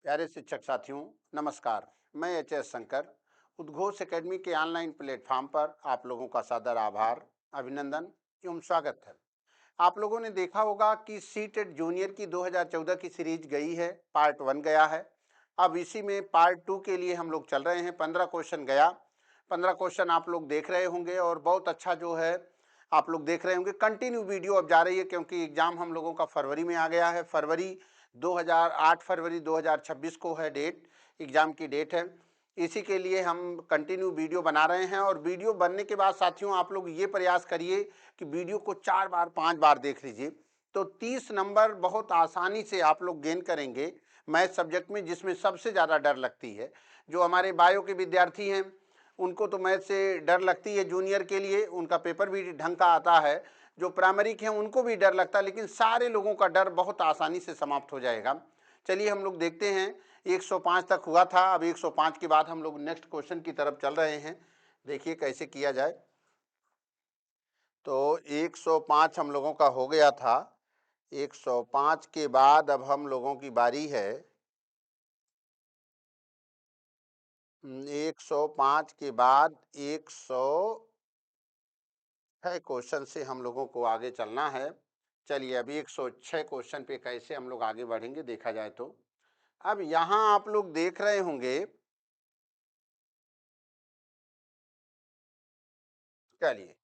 प्यारे शिक्षक साथियों, नमस्कार। मैं एच.एस. शंकर उद्घोष एकेडमी के ऑनलाइन प्लेटफॉर्म पर आप लोगों का सादर आभार, अभिनंदन एवं स्वागत है। आप लोगों ने देखा होगा कि सीटेट जूनियर की 2014 की सीरीज गई है, पार्ट 1 गया है। अब इसी में पार्ट 2 के लिए हम लोग चल रहे हैं। 15 क्वेश्चन गया, 15 क्वेश्चन आप लोग देख रहे होंगे और बहुत अच्छा जो है आप लोग देख रहे होंगे। कंटिन्यू वीडियो अब जा रही है क्योंकि एग्जाम हम लोगों का फरवरी में आ गया है। फरवरी 2008 फरवरी 2026 को है डेट, एग्जाम की डेट है। इसी के लिए हम कंटिन्यू वीडियो बना रहे हैं और वीडियो बनने के बाद साथियों आप लोग ये प्रयास करिए कि वीडियो को 4 बार 5 बार देख लीजिए, तो 30 नंबर बहुत आसानी से आप लोग गेन करेंगे मैथ सब्जेक्ट में, जिसमें सबसे ज़्यादा डर लगती है। जो हमारे बायो के विद्यार्थी हैं उनको तो मैथ से डर लगती है, जूनियर के लिए उनका पेपर भी ढंग का आता है। जो प्राइमरी के हैं उनको भी डर लगता है, लेकिन सारे लोगों का डर बहुत आसानी से समाप्त हो जाएगा। चलिए हम लोग देखते हैं। 105 तक हुआ था, अब 105 के बाद हम लोग नेक्स्ट क्वेश्चन की तरफ चल रहे हैं। देखिए कैसे किया जाए। तो 105 हम लोगों का हो गया था। 105 के बाद अब हम लोगों की बारी है। 105 के बाद 106 क्वेश्चन से हम लोगों को आगे चलना है। चलिए अभी 106 क्वेश्चन पे कैसे हम लोग आगे बढ़ेंगे देखा जाए तो। अब यहाँ आप लोग देख रहे होंगे, चलिए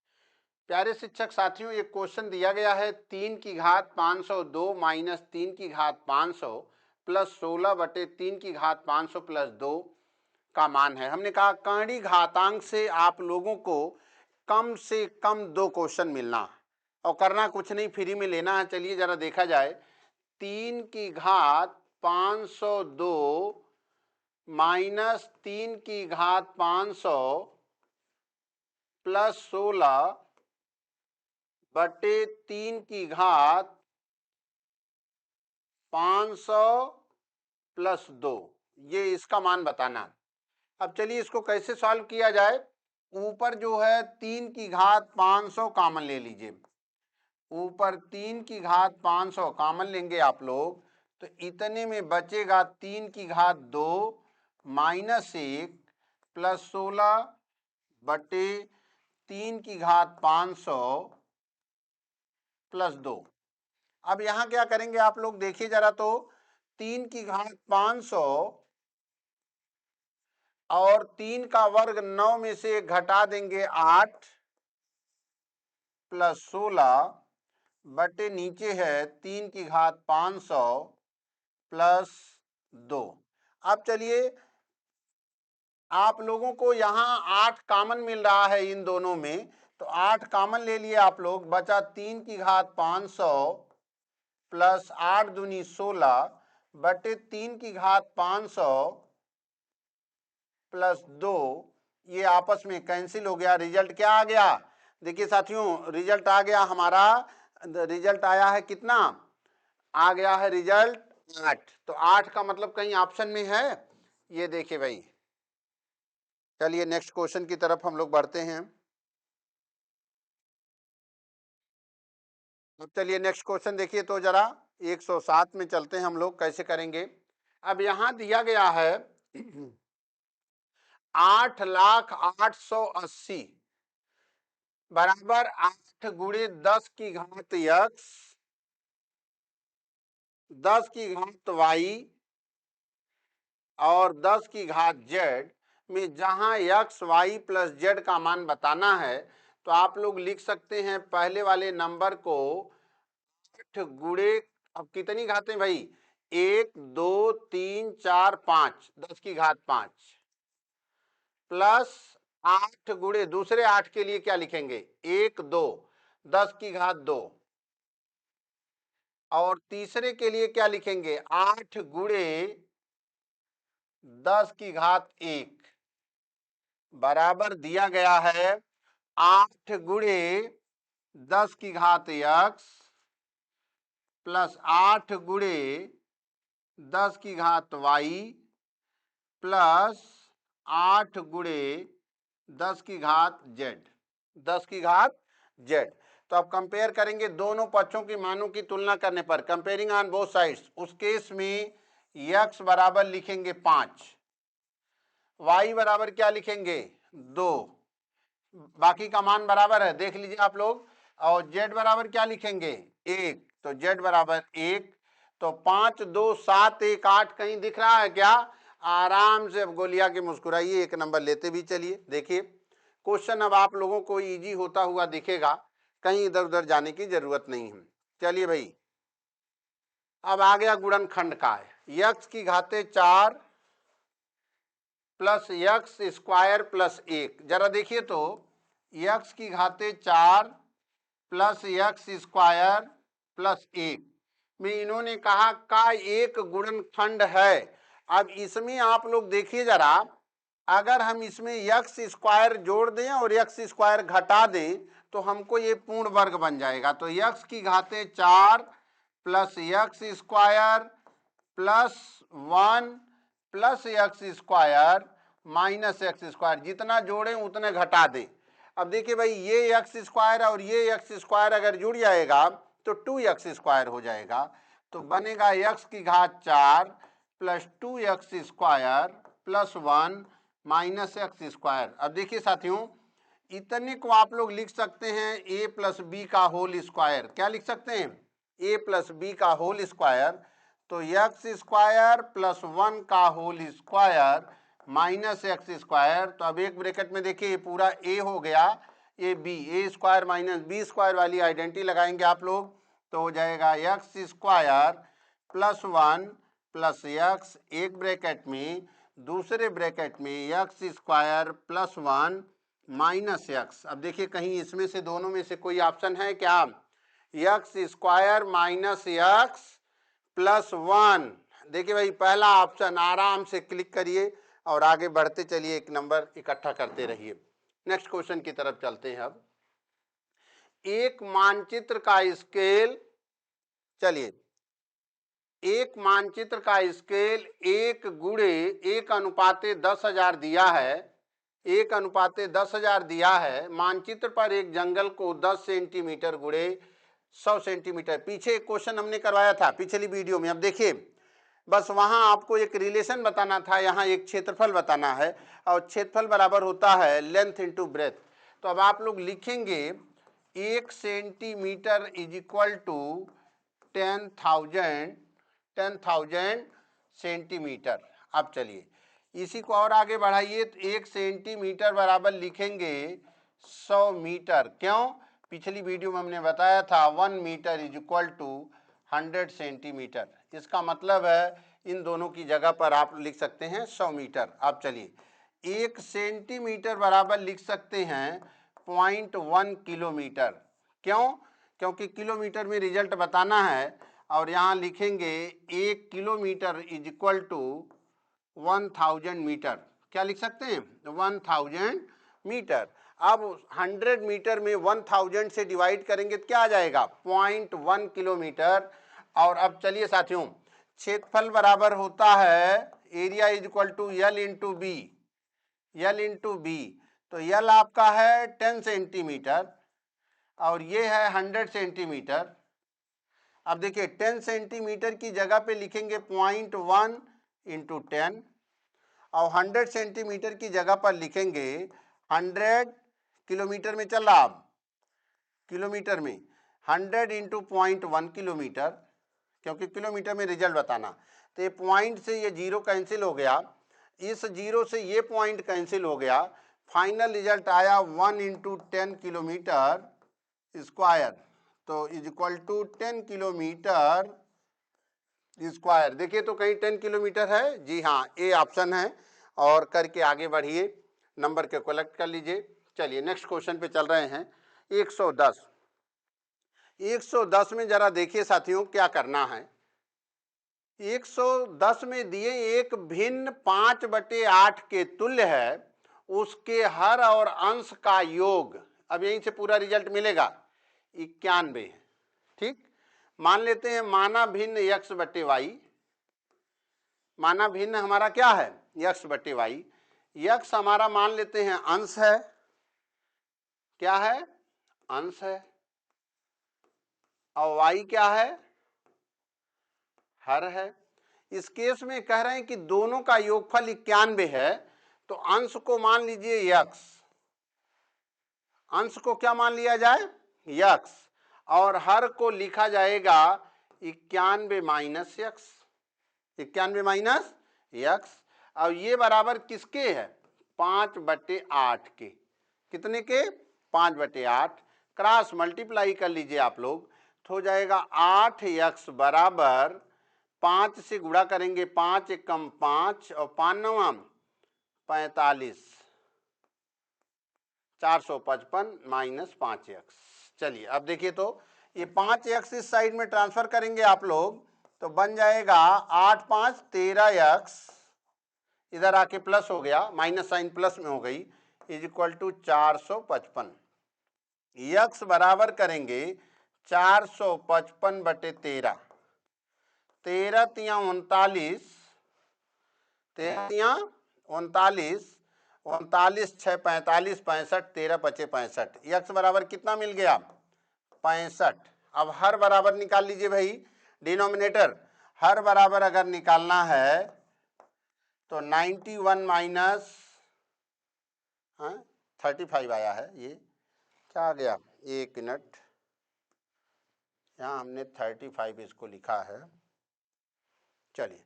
प्यारे शिक्षक साथियों, एक क्वेश्चन दिया गया है 3 की घात 502 माइनस 3 की घात 500 प्लस 16 बटे 3 की घात 500 प्लस 2 का मान है। हमने कहा कर्ण घातांक से आप लोगों को कम से कम 2 क्वेश्चन मिलना और करना कुछ नहीं, फ्री में लेना है। चलिए जरा देखा जाए। 3 की घात 502 माइनस 3 की घात 500 प्लस 16 बटे 3 की घात 500 प्लस 2, ये इसका मान बताना। अब चलिए इसको कैसे सॉल्व किया जाए। ऊपर जो है 3 की घात 500 कॉमन ले लीजिए। ऊपर 3 की घात 500 कॉमन लेंगे आप लोग, तो इतने में बचेगा 3 की घात 2 माइनस 1 प्लस 16 बटे 3 की घात 500 प्लस 2। अब यहाँ क्या करेंगे आप लोग देखिए जरा, तो 3 की घात 500 और 3 का वर्ग 9 में से घटा देंगे 8 प्लस 16 बटे नीचे है 3 की घात 500 प्लस 2। अब चलिए आप लोगों को यहाँ 8 कॉमन मिल रहा है इन दोनों में, तो 8 कॉमन ले लिए आप लोग, बचा 3 की घात 500 प्लस 8 दूनी 16 बटे 3 की घात 500 प्लस 2। ये आपस में कैंसिल हो गया। रिजल्ट क्या आ गया देखिए साथियों, रिजल्ट आ गया हमारा। रिजल्ट आया है कितना, आ गया है रिजल्ट 8। तो 8 का मतलब कहीं ऑप्शन में है, ये देखिए भाई। चलिए नेक्स्ट क्वेश्चन की तरफ हम लोग बढ़ते हैं। अब चलिए नेक्स्ट क्वेश्चन देखिए तो जरा 107 में चलते हैं हम लोग, कैसे करेंगे। अब यहां दिया गया है 8,08,80 बराबर 8 गुणे 10 की घात x 10 की घात y और 10 की घात z में जहां x y प्लस z का मान बताना है, तो आप लोग लिख सकते हैं पहले वाले नंबर को 8 गुणे, अब कितनी घातें भाई, 1 2 3 4 5, 10 की घात 5 प्लस 8 गुणे दूसरे 8 के लिए क्या लिखेंगे 1 2, 10 की घात 2 और तीसरे के लिए क्या लिखेंगे 8 गुणे 10 की घात 1 बराबर दिया गया है 8 गुणे 10 की घात x प्लस 8 गुणे 10 की घात y प्लस 8 गुणे 10 की घात z, 10 की घात z। तो अब कंपेयर करेंगे दोनों पक्षों की मानों की तुलना करने पर, कंपेयरिंग ऑन बोथ साइड्स। उस केस में x बराबर लिखेंगे 5, y बराबर क्या लिखेंगे 2, बाकी का मान बराबर है देख लीजिए आप लोग, और z बराबर क्या लिखेंगे 1, तो z बराबर 1, तो 5 2 7 1 8 कहीं दिख रहा है क्या? आराम से अब गोलिया के मुस्कुराइए, एक नंबर लेते भी चलिए। देखिए क्वेश्चन अब आप लोगों को इजी होता हुआ दिखेगा, कहीं इधर उधर जाने की जरूरत नहीं है। चलिए भाई, अब आ गया गुणनखंड का है, यक्स की घाते 4 प्लस यक्स स्क्वायर प्लस 1। जरा देखिए तो यक्स की घाते 4 प्लस यक्स स्क्वायर प्लस 1 में इन्होंने कहा का एक गुणनखंड है। अब इसमें आप लोग देखिए जरा, अगर हम इसमें यक्स स्क्वायर जोड़ दें और यक्स स्क्वायर घटा दें तो हमको ये पूर्ण वर्ग बन जाएगा। तो यक्स की घाते 4 plus x square plus 1 plus x square minus x square, जितना जोड़ें उतने घटा दें। अब देखिए भाई, ये एक्स स्क्वायर और ये एक्स स्क्वायर अगर जुड़ जाएगा तो 2x स्क्वायर हो जाएगा, तो बनेगा x की घात 4 plus 2x square plus 1 minus x square. अब देखिए साथियों, इतने को आप लोग लिख सकते हैं a प्लस बी का होल स्क्वायर। क्या लिख सकते हैं? a प्लस बी का होल स्क्वायर, तो एक्स स्क्वायर प्लस 1 का whole square minus x square. तो अब एक ब्रैकेट में देखिए, ये पूरा a हो गया, ये b, ए स्क्वायर माइनस बी स्क्वायर वाली आइडेंटिटी लगाएंगे आप लोग, तो हो जाएगा x square plus 1 plus x, एक ब्रैकेट में, दूसरे ब्रैकेट में x square plus 1 minus x. अब देखिए कहीं इसमें से दोनों में से कोई ऑप्शन है क्या? X square minus x plus 1। देखिए भाई, पहला ऑप्शन, आराम से क्लिक करिए और आगे बढ़ते चलिए, एक नंबर इकट्ठा करते रहिए। नेक्स्ट क्वेश्चन की तरफ चलते हैं। अब एक मानचित्र का स्केल, चलिए एक मानचित्र का स्केल 1 गुणे 1 अनुपाते 10,000 दिया है, 1 अनुपाते 10,000 दिया है। मानचित्र पर एक जंगल को 10 सेंटीमीटर गुणे 100 सेंटीमीटर, पीछे क्वेश्चन हमने करवाया था पिछली वीडियो में। अब देखिए, बस वहां आपको एक रिलेशन बताना था, यहाँ एक क्षेत्रफल बताना है, और क्षेत्रफल बराबर होता है लेंथ इंटू ब्रेथ। तो अब आप लोग लिखेंगे 1 centimetre is equal to 10,000 centimetre. अब चलिए इसी को और आगे बढ़ाइए, तो 1 सेंटीमीटर बराबर लिखेंगे 100 मीटर। क्यों? पिछली वीडियो में हमने बताया था 1 metre is equal to 100 centimetre. इसका मतलब है इन दोनों की जगह पर आप लिख सकते हैं 100 मीटर। अब चलिए 1 सेंटीमीटर बराबर लिख सकते हैं 0.1 किलोमीटर। क्यों? क्योंकि किलोमीटर में रिजल्ट बताना है, और यहाँ लिखेंगे 1 kilometre is equal to 1000 metre. क्या लिख सकते हैं? 1000 मीटर। अब 100 मीटर में 1000 से डिवाइड करेंगे तो क्या आ जाएगा? 0.1 किलोमीटर। और अब चलिए साथियों, क्षेत्रफल बराबर होता है area is equal to l into b, l into b. तो एल आपका है 10 सेंटीमीटर और ये है 100 सेंटीमीटर। अब देखिए 10 सेंटीमीटर की जगह पे लिखेंगे 0.1 इंटू 10, और 100 सेंटीमीटर की जगह पर लिखेंगे 100, किलोमीटर में चल रहा, अब किलोमीटर में 100 इंटू 0.1 किलोमीटर, क्योंकि किलोमीटर में रिजल्ट बताना। तो ये पॉइंट से ये जीरो कैंसिल हो गया, इस जीरो से ये पॉइंट कैंसिल हो गया, फाइनल रिजल्ट आया 1 इंटू 10 किलोमीटर स्क्वायर, तो is equal to 10 kilometre square. देखिए तो कहीं 10 किलोमीटर है? जी हाँ, ए ऑप्शन है। और करके आगे बढ़िए, नंबर के कलेक्ट कर लीजिए। चलिए नेक्स्ट क्वेश्चन पे चल रहे हैं। 110, 110 में जरा देखिए साथियों क्या करना है। 110 में दिए एक भिन्न 5/8 के तुल्य है, उसके हर और अंश का योग। अब यहीं से पूरा रिजल्ट मिलेगा 91। ठीक, मान लेते हैं माना भिन्न x बटे वाई, माना भिन्न हमारा क्या है? x बटे वाई। x हमारा मान लेते हैं अंश है, क्या है? अंश है, और y क्या है? हर है। इस केस में कह रहे हैं कि दोनों का योगफल 91 है, तो अंश को मान लीजिए यक्स, अंश को क्या मान लिया जाए, यक्स, और हर को लिखा जाएगा 91 माइनस यक्स, 91 माइनस यक्स। अब ये बराबर किसके है, 5/8 के, कितने के, 5/8, क्रॉस मल्टीप्लाई कर लीजिए आप लोग, तो हो जाएगा 8x बराबर 5 से गुणा करेंगे, 5 एकम 5 और 5 नवम 45, 455 माइनस 5x। चलिए अब देखिए, तो ये 5x इस साइड में ट्रांसफर करेंगे आप लोग, तो बन जाएगा 8 5 13x, इधर आके प्लस हो गया, माइनस साइन प्लस में हो गई, इज इक्वल टू 455। यक्स बराबर करेंगे 455/13, 13 तिया 39, 13 39, 39 6 45, 65, 13 बचे 65, यक्स बराबर कितना मिल गया, 65। अब हर बराबर निकाल लीजिए भाई, डिनोमिनेटर हर बराबर अगर निकालना है तो 91 माइनस 35 आया है, ये क्या आ गया, एक मिनट, यहाँ हमने 35 इसको लिखा है, चलिए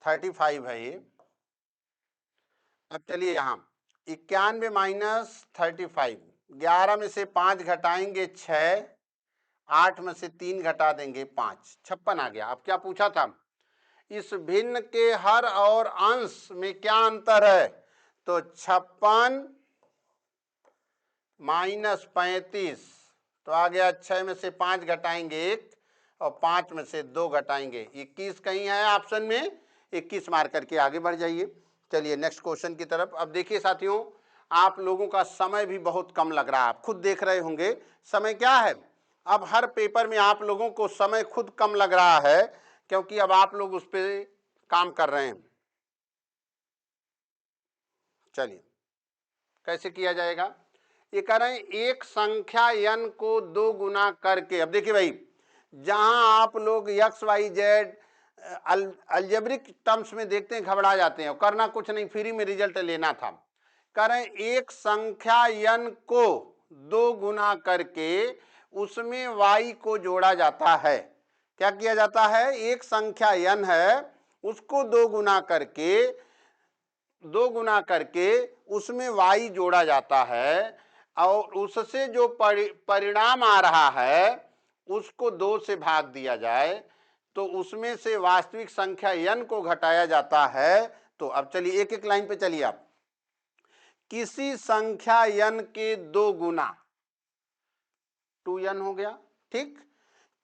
35 है ये। अब चलिए यहाँ 91 माइनस 35, 11 में से 5 घटाएंगे 6, 8 में से 3 घटा देंगे 5, 56 आ गया। अब क्या पूछा था, इस भिन्न के हर और अंश में क्या अंतर है, तो 56 माइनस 35, तो आ गया 6 में से 5 घटाएंगे 1 और 5 में से 2 घटाएंगे 21, कहीं है ऑप्शन में 21 मार करके आगे बढ़ जाइए। चलिए नेक्स्ट क्वेश्चन की तरफ। अब देखिए साथियों, आप लोगों का समय भी बहुत कम लग रहा है, आप खुद देख रहे होंगे समय क्या है, अब हर पेपर में आप लोगों को समय खुद कम लग रहा है, क्योंकि अब आप लोग उस पर काम कर रहे हैं। चलिए कैसे किया जाएगा, ये कह रहे हैं एक संख्या n को 2 गुना करके। अब देखिए भाई, जहां आप लोग x y z algebraic terms में देखते हैं घबरा जाते हैं, करना कुछ नहीं, फ्री में रिजल्ट लेना था। कह रहे हैं एक संख्या n को 2 गुना करके उसमें y को जोड़ा जाता है। क्या किया जाता है, एक संख्या n है, उसको 2 गुना करके उसमें y जोड़ा जाता है, और उससे जो परिणाम आ रहा है उसको 2 से भाग दिया जाए, तो उसमें से वास्तविक संख्या n को घटाया जाता है। तो अब चलिए एक एक लाइन पे चलिए आप, किसी संख्या n के 2 गुना, 2n हो गया, ठीक,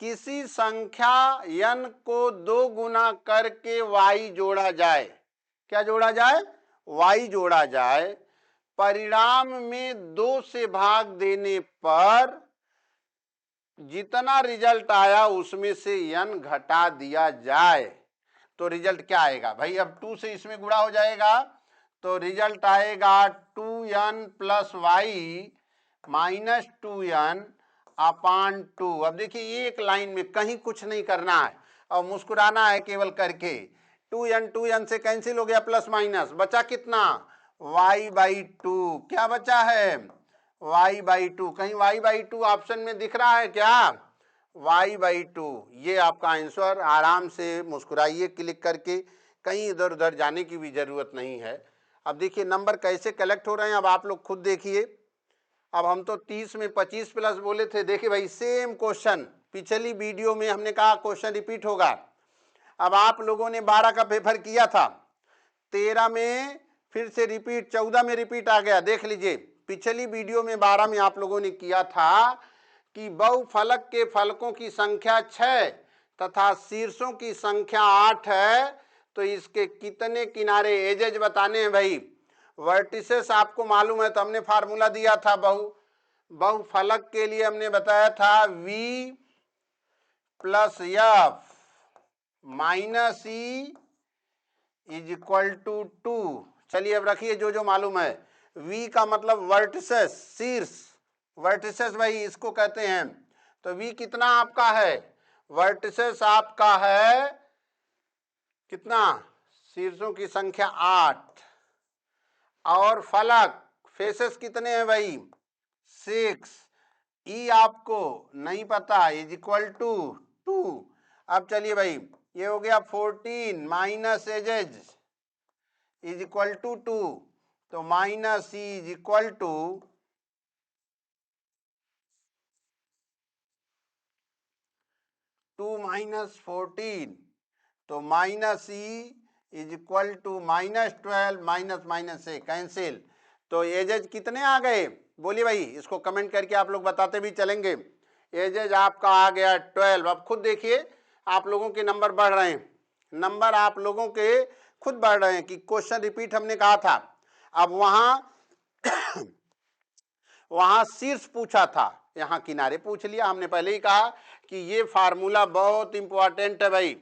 किसी संख्या n को 2 गुना करके y जोड़ा जाए, क्या जोड़ा जाए, y जोड़ा जाए, परिणाम में 2 से भाग देने पर जितना रिजल्ट आया उसमें से n घटा दिया जाए, तो रिजल्ट क्या आएगा भाई, अब 2 से इसमें गुणा हो जाएगा, तो रिजल्ट आएगा 2n plus Y minus 2n अपान 2। अब देखिए एक लाइन में कहीं कुछ नहीं करना है और मुस्कुराना है केवल करके, 2n से कैंसिल हो गया, प्लस माइनस बचा कितना, y/2, क्या बचा है, y/2, कहीं y/2 ऑप्शन में दिख रहा है क्या, y/2, ये आपका आंसर। आराम से मुस्कुराइए क्लिक करके, कहीं इधर उधर जाने की भी जरूरत नहीं है। अब देखिए नंबर कैसे कलेक्ट हो रहे हैं, अब आप लोग खुद देखिए। अब हम तो 30 में 25 प्लस बोले थे, देखिए भाई सेम क्वेश्चन पिछली वीडियो में हमने कहा क्वेश्चन रिपीट होगा। अब आप लोगों ने 12 का पेपर किया था, 13 में फिर से रिपीट, 14 में रिपीट आ गया, देख लीजिए पिछली वीडियो में 12 में आप लोगों ने किया था कि बहुफलक के फलकों की संख्या 6 तथा शीर्षों की संख्या 8 है, तो इसके कितने किनारे एजेज बताने हैं भाई। वर्टिसेस आपको मालूम है, तो हमने फार्मूला दिया था बहुफलक के लिए, हमने बताया था v plus f minus e is equal to 2। चलिए अब रखिए जो जो मालूम है, v का मतलब वर्टिसेस, शीर्ष, वर्टिसेस भाई इसको कहते हैं, तो v कितना आपका है, वर्टिसेस आपका है कितना, शीर्षों की संख्या 8, और फलक फेसेस कितने हैं भाई, 6। ई आपको नहीं पता, इज इक्वल टू 2। अब चलिए भाई, ये हो गया 14 minus edges is equal to 2, तो minus e is equal to 2 minus 14, तो minus e is equal to minus 12 minus minus से कैंसिल, तो एजेज कितने आ गए, बोलिए भाई, इसको कमेंट करके आप लोग बताते भी चलेंगे। एजेज आपका आ गया 12। अब खुद देखिए आप लोगों के नंबर बढ़ रहे हैं, नंबर आप लोगों के खुद बढ़ रहे हैं कि क्वेश्चन रिपीट हमने कहा था। अब वहां शीर्ष पूछा था, यहाँ किनारे पूछ लिया। हमने पहले ही कहा कि ये फार्मूला बहुत इंपॉर्टेंट है भाई,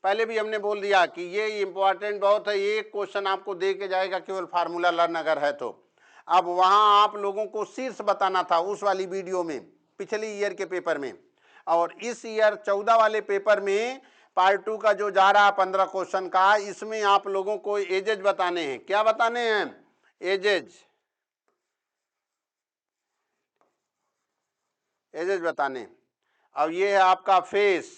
पहले भी हमने बोल दिया कि ये इंपॉर्टेंट बहुत है, एक क्वेश्चन आपको दे के जाएगा केवल फार्मूला लर्न अगर है तो। अब वहां आप लोगों को शीर्ष बताना था उस वाली वीडियो में, पिछले ईयर के पेपर में, और इस ईयर 14 वाले पेपर में पार्ट 2 का जो जा रहा 15 क्वेश्चन का, इसमें आप लोगों को एजेज बताने हैं। क्या बताने हैं, एजेज, एजेज बताने। अब ये है आपका फेस,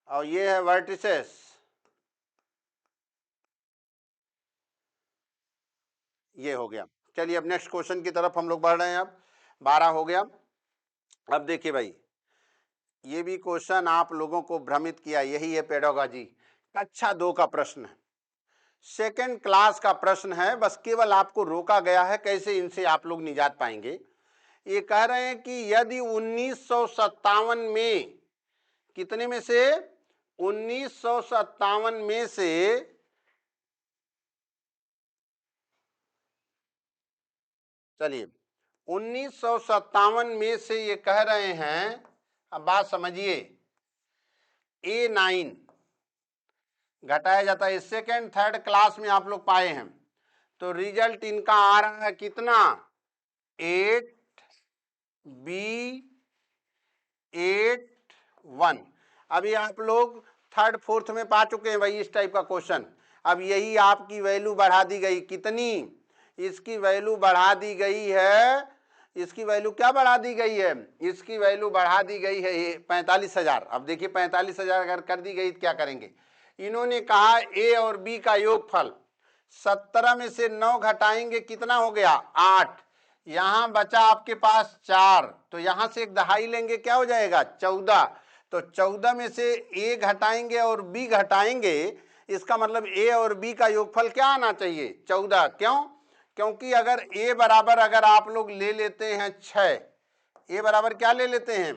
और ये है वर्टिसेस, ये हो गया। चलिए अब नेक्स्ट क्वेश्चन की तरफ हम लोग बढ़ रहे हैं। अब 12 हो गया। अब देखिए भाई, ये भी क्वेश्चन आप लोगों को भ्रमित किया, यही है पेडोलॉजी, कक्षा 2 का प्रश्न है, सेकेंड क्लास का प्रश्न है, बस केवल आपको रोका गया है कैसे इनसे आप लोग निजात पाएंगे। ये कह रहे हैं कि यदि 1957 में, कितने में से, 1957 में से, चलिए 1957 में से ये कह रहे हैं, अब बात समझिए, A9 घटाया जाता है, सेकेंड थर्ड क्लास में आप लोग पाए हैं, तो रिजल्ट इनका आ रहा है कितना, 8B81। अभी आप लोग थर्ड फोर्थ में पा चुके हैं भाई इस टाइप का क्वेश्चन। अब यही आपकी वैल्यू बढ़ा दी गई, कितनी, इसकी वैल्यू बढ़ा दी गई है, इसकी वैल्यू क्या बढ़ा दी गई है, इसकी वैल्यू बढ़ा दी गई है 45,000। अब देखिए 45,000 अगर कर दी गई तो क्या करेंगे, इन्होंने कहा ए और बी का योगफल, 17 में से 9 घटाएंगे कितना हो गया, 8, यहां बचा आपके पास 4, तो यहां से एक दहाई लेंगे क्या हो जाएगा, 14, तो 14 में से ए घटाएंगे और बी घटाएंगे, इसका मतलब ए और बी का योगफल क्या आना चाहिए, 14। क्यों, क्योंकि अगर ए बराबर अगर आप लोग ले लेते हैं 6, ए बराबर क्या ले लेते हैं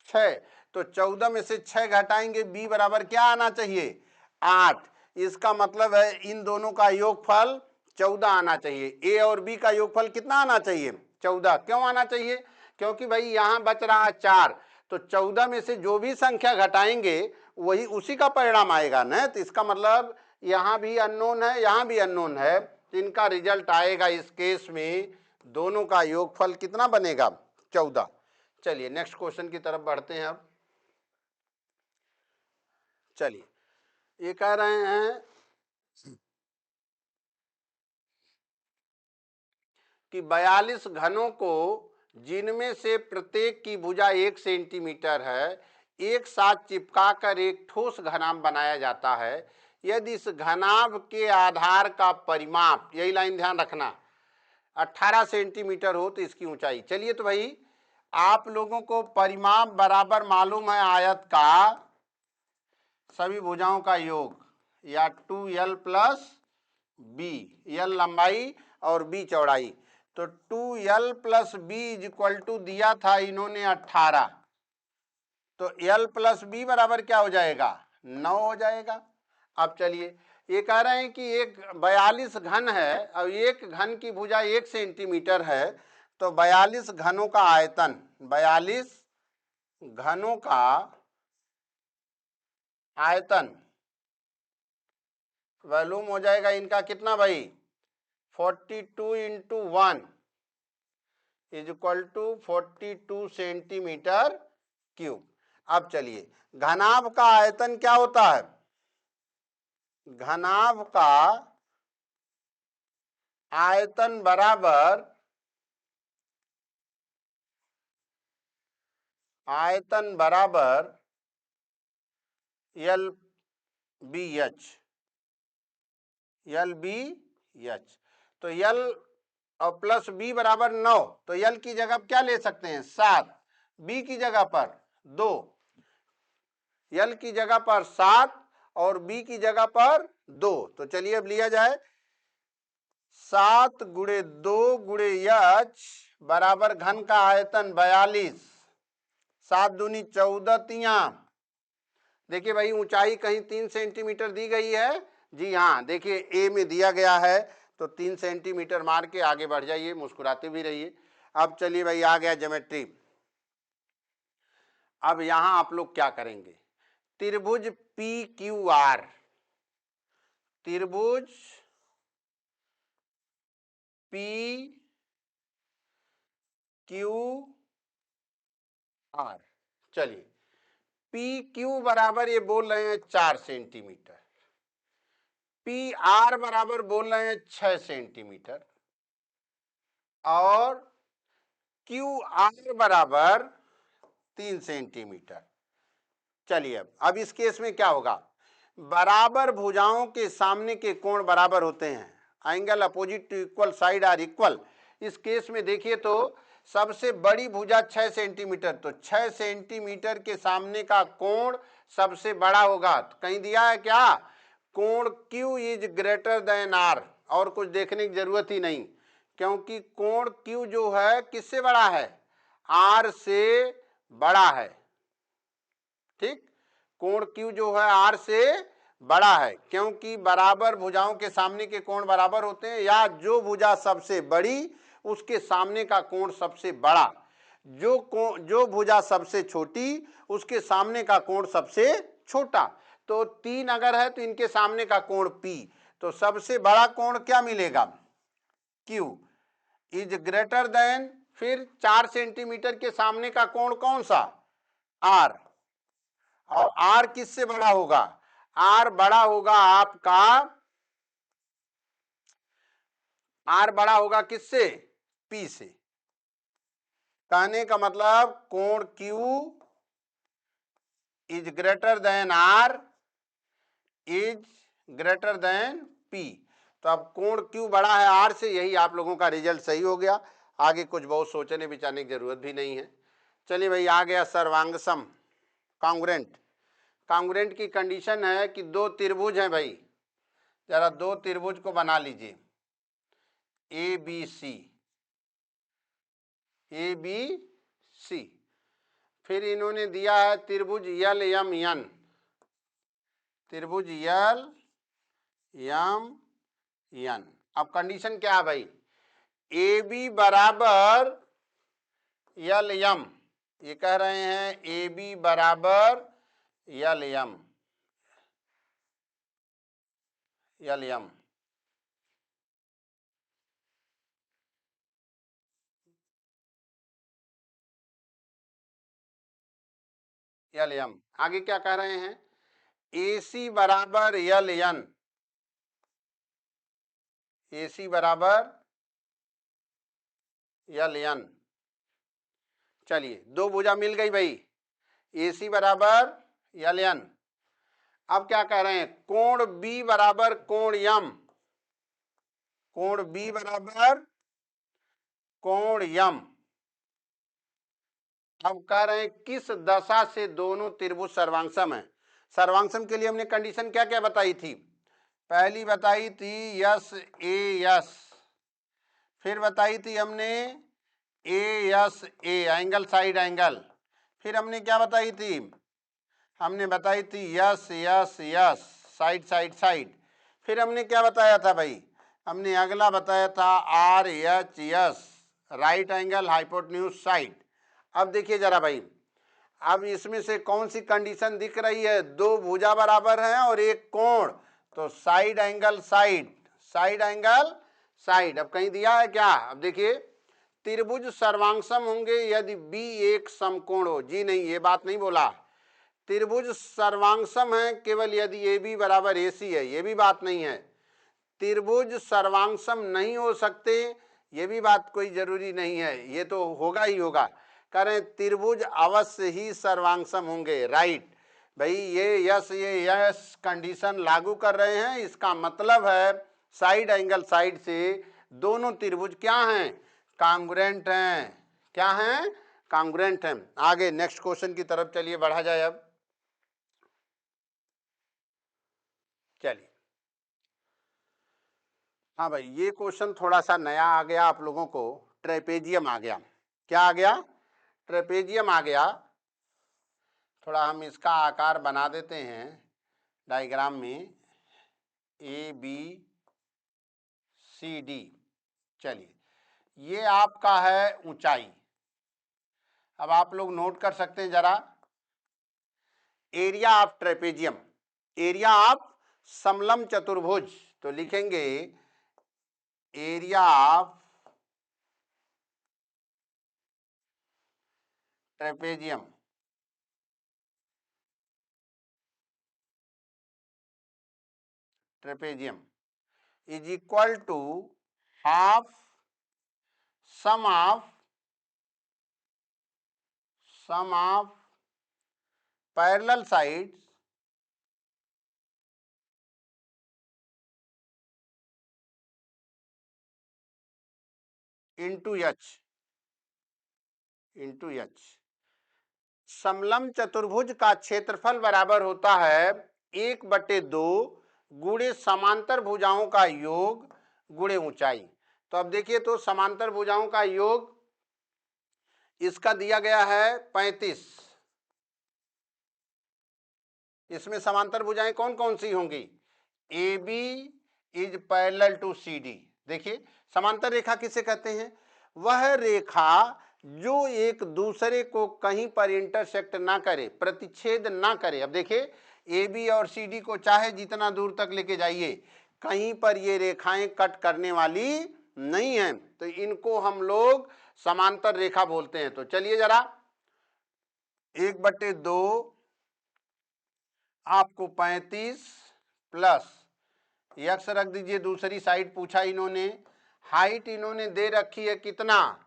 6, तो 14 में से 6 घटाएंगे, बी बराबर क्या आना चाहिए, 8, इसका मतलब है इन दोनों का योगफल 14 आना चाहिए। ए और बी का योगफल कितना आना चाहिए, 14। क्यों आना चाहिए, क्योंकि भाई यहां बच रहा है 4, तो 14 में से जो भी संख्या घटाएंगे वही उसी का परिणाम आएगा ना, तो इसका मतलब यहां भी अननोन है, यहां भी अननोन है, तो इनका रिजल्ट आएगा इस केस में दोनों का योगफल कितना बनेगा, 14। चलिए नेक्स्ट क्वेश्चन की तरफ बढ़ते हैं। अब चलिए, ये कह रहे हैं कि 42 घनों को, जिनमें से प्रत्येक की भुजा 1 सेंटीमीटर है, एक साथ चिपकाकर एक ठोस घनाभ बनाया जाता है। यदि इस घनाभ के आधार का परिमाप, यही लाइन ध्यान रखना, 18 सेंटीमीटर हो तो इसकी ऊंचाई। चलिए तो भाई आप लोगों को परिमाप बराबर मालूम है आयत का सभी भुजाओं का योग, या 2l प्लस बी, यल लंबाई और बी चौड़ाई, तो 2l plus b is equal to दिया था इन्होंने 18, तो l प्लस बी बराबर क्या हो जाएगा, 9 हो जाएगा। अब चलिए, ये कह रहे हैं कि एक 42 घन है और एक घन की भुजा 1 सेंटीमीटर है, तो 42 घनों का आयतन, 42 घनों का आयतन वॉल्यूम हो जाएगा इनका कितना भाई, 42 into 1 is equal to 42 centimetre cube. अब चलिए, घनाभ का आयतन क्या होता है, घनाभ का आयतन बराबर एल बी एच, तो एल और प्लस बी बराबर 9, तो एल की जगह क्या ले सकते हैं 7, बी की जगह पर 2, एल की जगह पर 7 और बी की जगह पर 2। तो चलिए अब लिया जाए 7 गुणे 2 गुणे एच बराबर घन का आयतन 42, 7 दूनी 14 तिया। देखिए भाई ऊंचाई कहीं 3 सेंटीमीटर दी गई है, जी हाँ देखिए ए में दिया गया है, तो 3 सेंटीमीटर मार के आगे बढ़ जाइए, मुस्कुराते भी रहिए। अब चलिए भाई आ गया ज्योमेट्री। अब यहां आप लोग क्या करेंगे, त्रिभुज पी क्यू आर, त्रिभुज पी क्यू आर, चलिए पी क्यू बराबर ये बोल रहे हैं 4 सेंटीमीटर, पी आर बराबर बोल रहे हैं 6 सेंटीमीटर और क्यू आर बराबर 3 सेंटीमीटर। चलिए अब इस केस में क्या होगा, बराबर भुजाओं के सामने के कोण बराबर होते हैं, angle opposite to equal side are equal. इस केस में देखिए तो सबसे बड़ी भुजा 6 सेंटीमीटर, तो 6 सेंटीमीटर के सामने का कोण सबसे बड़ा होगा। तो कहीं दिया है क्या, कोण Q is greater than R, और कुछ देखने की जरूरत ही नहीं, क्योंकि कोण Q जो है किससे बड़ा है, R से बड़ा है। ठीक, कोण Q जो है R से बड़ा है, क्योंकि बराबर भुजाओं के सामने के कोण बराबर होते हैं, या जो भुजा सबसे बड़ी उसके सामने का कोण सबसे बड़ा, जो भुजा सबसे छोटी उसके सामने का कोण सबसे छोटा। तो 3 अगर है तो इनके सामने का कोण P, तो सबसे बड़ा कोण क्या मिलेगा, Q इज ग्रेटर देन, फिर 4 सेंटीमीटर के सामने का कोण कौन सा, R, और R किससे बड़ा होगा, R बड़ा होगा आपका, R बड़ा होगा किससे, P से। कहने का मतलब कोण Q is greater than R is greater than P। तो अब कोण Q बड़ा है R से, यही आप लोगों का रिजल्ट सही हो गया, आगे कुछ बहुत सोचने विचारने की जरूरत भी नहीं है। चलिए भाई आ गया सर्वांगसम कांग्रेंट। कांग्रेंट की कंडीशन है कि 2 त्रिभुज हैं भाई, जरा 2 त्रिभुज को बना लीजिए, ए बी सी, फिर इन्होंने दिया है त्रिभुज यल एम एन, त्रिभुज यल एम एन। अब कंडीशन क्या है भाई, ए बी बराबर यल एम, ये कह रहे हैं ए बी बराबर यल एम, यल एम, यल एम। आगे क्या कह रहे हैं, ए सी बराबर यल एन, ए सी बराबर यल एन। चलिए 2 भुजा मिल गई भाई, ए सी बराबर यल एन। अब क्या कह रहे हैं, कोण B बराबर कोण यम, कोण B बराबर कोण यम। अब कह रहे हैं किस दशा से दोनों त्रिभुज सर्वांगसम है। सर्वांगसम के लिए हमने कंडीशन क्या क्या बताई थी, पहली बताई थी यस ए यस, फिर बताई थी हमने A S A angle side angle, फिर हमने क्या बताई थी, हमने बताई थी S S S side side side, फिर हमने क्या बताया था भाई, हमने अगला बताया था R H S right angle hypotenuse side. अब देखिए जरा भाई, अब इसमें से कौन सी कंडीशन दिख रही है, 2 भुजा बराबर हैं और एक कोण, तो side angle side, side angle side. अब कहीं दिया है क्या, अब देखिए त्रिभुज सर्वांगसम होंगे यदि बी एक समकोण हो, जी नहीं ये बात नहीं बोला, त्रिभुज सर्वांगसम है केवल यदि ए बी बराबर ए सी है, ये भी बात नहीं है। त्रिभुज सर्वांगसम नहीं हो सकते, ये भी बात कोई जरूरी नहीं है, ये तो होगा ही होगा। करें त्रिभुज अवश्य ही सर्वांगसम होंगे, राइट भाई। ये यस कंडीशन लागू कर रहे हैं, इसका मतलब है साइड एंगल साइड से दोनों त्रिभुज क्या हैं, कांग्रुएंट हैं। क्या हैं, कांग्रुएंट हैं। आगे नेक्स्ट क्वेश्चन की तरफ चलिए बढ़ा जाए। अब चलिए, हाँ भाई, ये क्वेश्चन थोड़ा सा नया आ गया आप लोगों को, ट्रेपेजियम आ गया। क्या आ गया, ट्रेपेजियम आ गया। थोड़ा हम इसका आकार बना देते हैं डायग्राम में, ए बी सी डी। चलिए, ये आपका है ऊंचाई। अब आप लोग नोट कर सकते हैं जरा, area of trapezium, area of समलम चतुर्भुज, तो लिखेंगे area of trapezium is equal to half sum of parallel sides into H. समलम चतुर्भुज का क्षेत्रफल बराबर होता है 1/2 गुणे समांतर भुजाओं का योग गुणे ऊंचाई। तो अब देखिए, तो समांतर भुजाओं का योग इसका दिया गया है 35। इसमें समांतर भुजाएं कौन कौन सी होंगी, A B is parallel to C D. देखिए, समांतर रेखा किसे कहते हैं, वह रेखा जो एक दूसरे को कहीं पर इंटरसेक्ट ना करे, प्रतिच्छेद ना करे। अब देखिए, ए बी और सी डी को चाहे जितना दूर तक लेके जाइए, कहीं पर ये रेखाएं कट करने वाली नहीं है, तो इनको हम लोग समांतर रेखा बोलते हैं। तो चलिए जरा, 1/2 आपको 35 प्लस यक्स रख दीजिए दूसरी साइड। पूछा इन्होंने, हाइट इन्होंने दे रखी है कितना,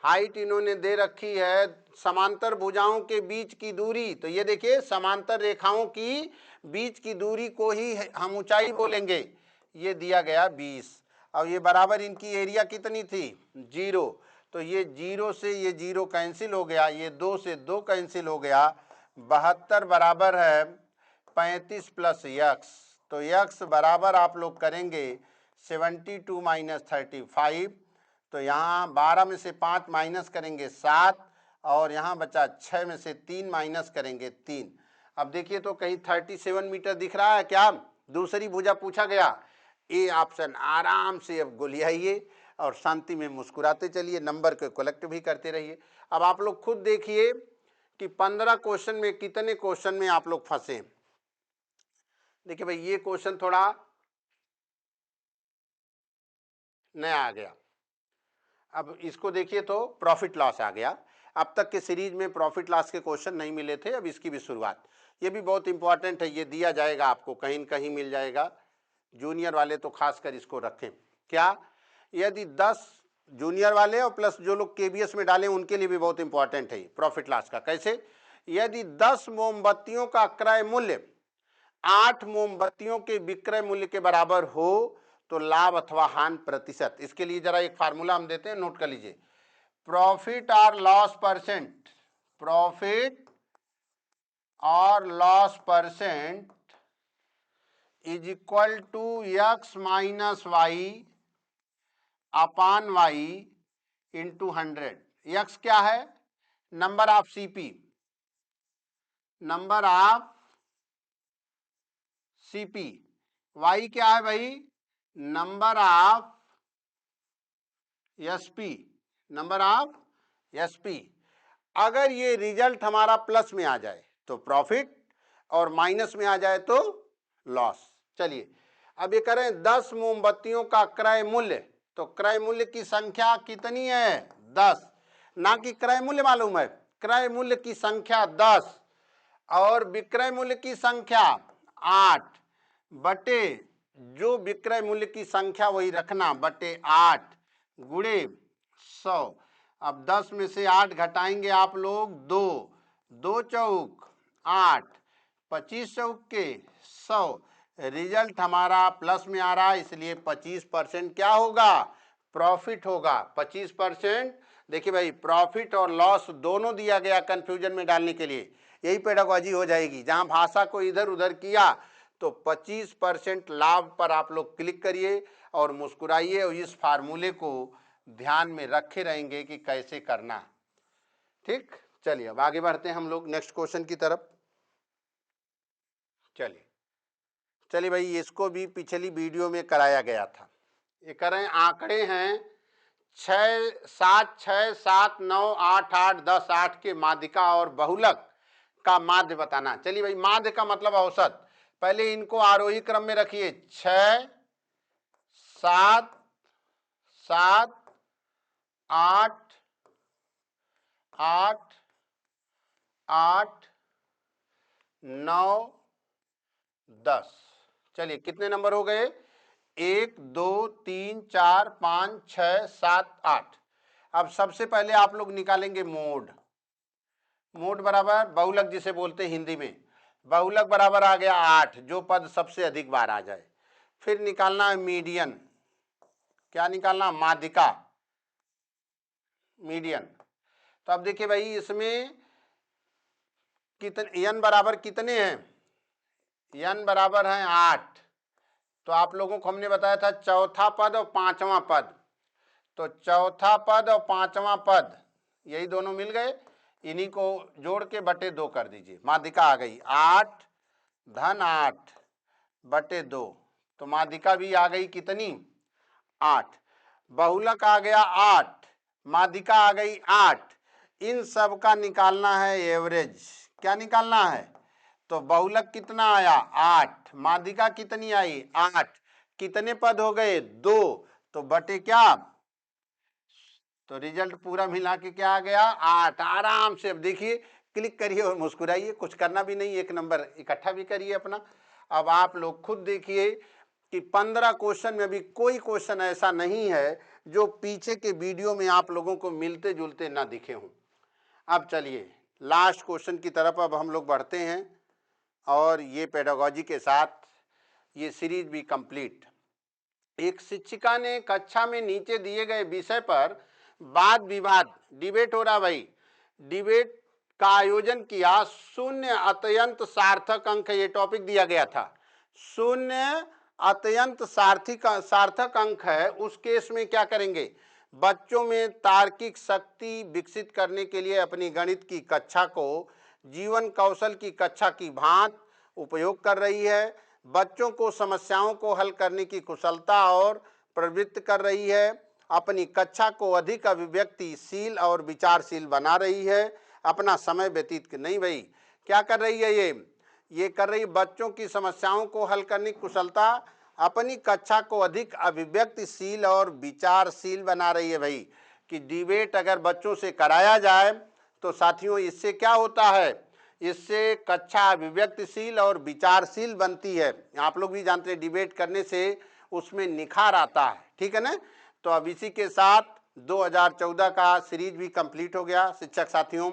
हाइट इन्होंने दे रखी है समांतर भुजाओं के बीच की दूरी। तो ये देखिए, समांतर रेखाओं की बीच की दूरी को ही हम ऊंचाई बोलेंगे। ये दिया गया 20। और ये बराबर इनकी एरिया कितनी थी, 0। तो ये 0 से ये 0 कैंसिल हो गया, ये 2 से 2 कैंसिल हो गया। 72 बराबर है 35 प्लस यक्स। तो यक्स बराबर आप लोग करेंगे 72 माइनस 35। तो यहाँ 12 में से 5 माइनस करेंगे 7, और यहाँ बचा 6 में से 3 माइनस करेंगे 3। अब देखिए, तो कहीं 37 मीटर दिख रहा है क्या, दूसरी भुजा पूछा गया। ए ऑप्शन आराम से अब गोलियाइए और शांति में मुस्कुराते चलिए, नंबर को कलेक्ट भी करते रहिए। अब आप लोग खुद देखिए कि 15 क्वेश्चन में कितने क्वेश्चन में आप लोग फंसे। देखिए भाई, ये क्वेश्चन थोड़ा नया आ गया। अब इसको देखिए, तो प्रॉफिट लॉस आ गया। अब तक के सीरीज में प्रॉफिट लॉस के क्वेश्चन नहीं मिले थे, अब इसकी भी शुरुआत। ये भी बहुत इंपॉर्टेंट है, ये दिया जाएगा आपको, कहीं न कहीं मिल जाएगा। जूनियर वाले तो खासकर इसको रखें। क्या, यदि 10 जूनियर वाले और प्लस जो लोग केबीएस में डालें उनके लिए भी बहुत इंपॉर्टेंट है प्रॉफिट लॉस का। कैसे, यदि 10 मोमबत्तियों का क्रय मूल्य 8 मोमबत्तियों के विक्रय मूल्य के बराबर हो तो लाभ अथवा हानि प्रतिशत। इसके लिए जरा एक फार्मूला हम देते हैं, नोट कर लीजिए। प्रॉफिट और लॉस परसेंट, प्रॉफिट और loss percent is equal to x minus y upon y into 100। X क्या है, number of CP, number of CP. Y क्या है भाई, number of SP, number of SP. अगर ये रिजल्ट हमारा प्लस में आ जाए तो प्रॉफिट, और माइनस में आ जाए तो लॉस। चलिए, अब ये करें 10 मोमबत्तियों का क्रय मूल्य। तो क्रय मूल्य की संख्या कितनी है, 10, ना कि क्रय मूल्य मालूम है, क्रय मूल्य की संख्या 10। और विक्रय मूल्य की संख्या 8 बटे जो विक्रय मूल्य की संख्या वही रखना बटे 8 गुणे 100। अब 10 में से 8 घटाएंगे आप लोग 2, 2 चौक 8, 25 चौक के 100। रिजल्ट हमारा प्लस में आ रहा है, इसलिए 25% क्या होगा, प्रॉफिट होगा। 25%। देखिए भाई, प्रॉफिट और लॉस दोनों दिया गया कंफ्यूजन में डालने के लिए, यही पेडागोजी हो जाएगी। जहां भाषा को इधर उधर किया तो 25% लाभ पर आप लोग क्लिक करिए और मुस्कुराइए और इस फार्मूले को ध्यान में रखे रहेंगे कि कैसे करना। ठीक, चलिए अब आगे बढ़ते हैं हम लोग नेक्स्ट क्वेश्चन की तरफ। चलिए भाई, इसको भी पिछली वीडियो में कराया गया था। ये करें, आंकड़े हैं 6, 7, 6, 7, 9, 8, 8, 10, 8 के माध्यिका और बहुलक का माध्य बताना। चलिए भाई, माध्य का मतलब औसत। पहले इनको आरोही क्रम में रखिए, 6, 7, 7, 8, 8, 8, 9, 10। चलिए कितने नंबर हो गए, 1, 2, 3, 4, 5, 6, 7, 8। अब सबसे पहले आप लोग निकालेंगे मोड। मोड बराबर बहुलक जिसे बोलते हैं हिंदी में, बहुलक बराबर आ गया 8, जो पद सबसे अधिक बार आ जाए। फिर निकालना है मीडियन। क्या निकालना, माध्यिका, मीडियन। तो अब देखिए भाई, इसमें कितने n बराबर कितने हैं, n बराबर है 8। तो आप लोगों को हमने बताया था चौथा पद और पांचवा पद, तो चौथा पद और पांचवा पद यही दोनों मिल गए, इन्हीं को जोड़ के बटे 2 कर दीजिए। माध्यिका आ गई 8 धन 8 बटे 2, तो माध्यिका भी आ गई कितनी, 8। बहुलक आ गया 8, माध्यिका आ गई 8। इन सब का निकालना है एवरेज। क्या निकालना है, तो बहुलक कितना आया 8, माध्यिका कितनी आई 8, कितने पद हो गए 2, तो बटे क्या, तो रिजल्ट पूरा मिला के क्या आ गया 8। आराम से अब देखिए, क्लिक करिए और मुस्कुराइए, कुछ करना भी नहीं, एक नंबर इकट्ठा भी करिए अपना। अब आप लोग खुद देखिए कि 15 क्वेश्चन में भी कोई क्वेश्चन ऐसा नहीं है जो पीछे के वीडियो में आप लोगों को मिलते जुलते ना दिखे हों। अब चलिए लास्ट क्वेश्चन की तरफ अब हम लोग बढ़ते हैं, और ये पेडागोजी के साथ ये सीरीज भी कंप्लीट। एक शिक्षिका ने कक्षा में नीचे दिए गए विषय पर वाद विवाद, डिबेट हो रहा भाई, डिबेट का आयोजन किया। 0 अत्यंत सार्थक अंक, ये टॉपिक दिया गया था। 0 अत्यंत सार्थक अंक है। उस केस में क्या करेंगे, बच्चों में तार्किक शक्ति विकसित करने के लिए अपनी गणित की कक्षा को जीवन कौशल की कक्षा की भांति उपयोग कर रही है। बच्चों को समस्याओं को हल करने की कुशलता और प्रवृत्त कर रही है। अपनी कक्षा को अधिक अभिव्यक्तिशील और विचारशील बना रही है। अपना समय व्यतीत नहीं भाई, क्या कर रही है ये कर रही है बच्चों की समस्याओं को हल करने की कुशलता, अपनी कक्षा को अधिक अभिव्यक्तिशील और विचारशील बना रही है भाई। कि डिबेट अगर बच्चों से कराया जाए तो साथियों इससे क्या होता है, इससे कक्षा अभिव्यक्तिशील और विचारशील बनती है। आप लोग भी जानते हैं डिबेट करने से उसमें निखार आता है, ठीक है ना। तो अब इसी के साथ 2014 का सीरीज भी कंप्लीट हो गया शिक्षक साथियों।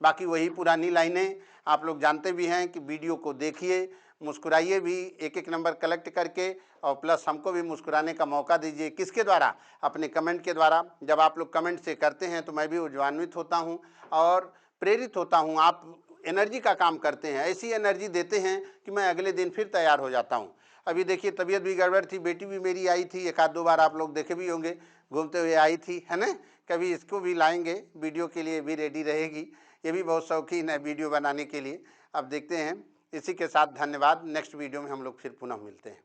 बाकी वही पुरानी लाइनें आप लोग जानते भी हैं कि वीडियो को देखिए, मुस्कुराइए भी एक एक नंबर कलेक्ट करके, और प्लस हमको भी मुस्कुराने का मौका दीजिए। किसके द्वारा, अपने कमेंट के द्वारा। जब आप लोग कमेंट से करते हैं तो मैं भी ऊर्जान्वित होता हूं और प्रेरित होता हूं। आप एनर्जी का काम करते हैं, ऐसी एनर्जी देते हैं कि मैं अगले दिन फिर तैयार हो जाता हूं। अभी देखिए तबीयत भी गड़बड़ थी, बेटी भी मेरी आई थी, एक आध दो बार आप लोग देखे भी होंगे घूमते हुए आई थी, है ना। कभी इसको भी लाएंगे वीडियो के लिए, भी रेडी रहेगी, ये भी बहुत शौकीन है वीडियो बनाने के लिए। अब देखते हैं। इसी के साथ धन्यवाद, नेक्स्ट वीडियो में हम लोग फिर पुनः मिलते हैं।